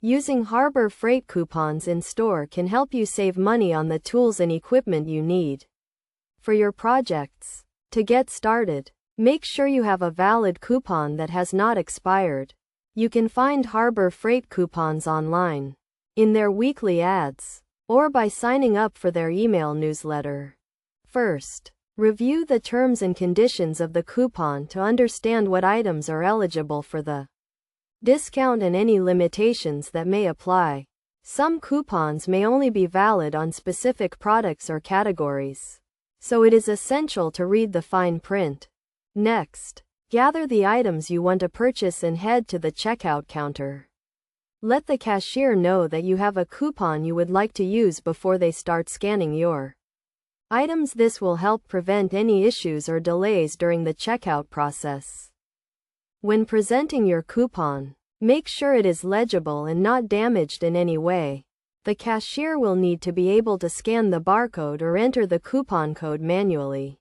Using Harbor Freight coupons in store can help you save money on the tools and equipment you need for your projects. To get started, make sure you have a valid coupon that has not expired. You can find Harbor Freight coupons online, in their weekly ads, or by signing up for their email newsletter. First, review the terms and conditions of the coupon to understand what items are eligible for the discount and any limitations that may apply. Some coupons may only be valid on specific products or categories, so it is essential to read the fine print. Next, gather the items you want to purchase and head to the checkout counter. Let the cashier know that you have a coupon you would like to use before they start scanning your items. This will help prevent any issues or delays during the checkout process. When presenting your coupon, make sure it is legible and not damaged in any way. The cashier will need to be able to scan the barcode or enter the coupon code manually.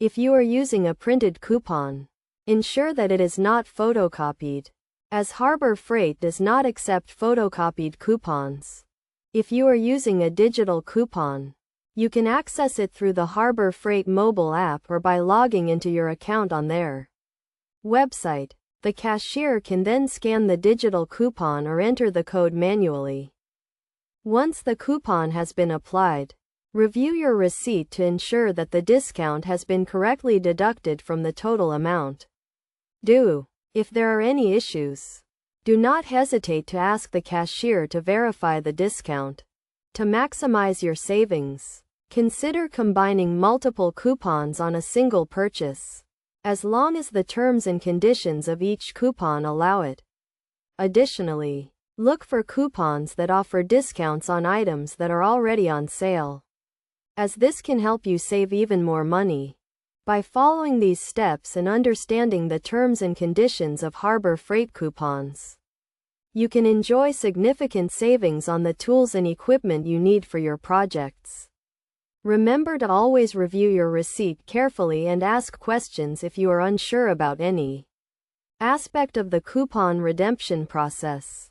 If you are using a printed coupon, ensure that it is not photocopied, as Harbor Freight does not accept photocopied coupons. If you are using a digital coupon, you can access it through the Harbor Freight mobile app or by logging into your account on their website. The cashier can then scan the digital coupon or enter the code manually. Once the coupon has been applied, review your receipt to ensure that the discount has been correctly deducted from the total amount due. If there are any issues, do not hesitate to ask the cashier to verify the discount. To maximize your savings, consider combining multiple coupons on a single purchase, as long as the terms and conditions of each coupon allow it. Additionally, look for coupons that offer discounts on items that are already on sale, as this can help you save even more money. By following these steps and understanding the terms and conditions of Harbor Freight coupons, you can enjoy significant savings on the tools and equipment you need for your projects. Remember to always review your receipt carefully and ask questions if you are unsure about any aspect of the coupon redemption process.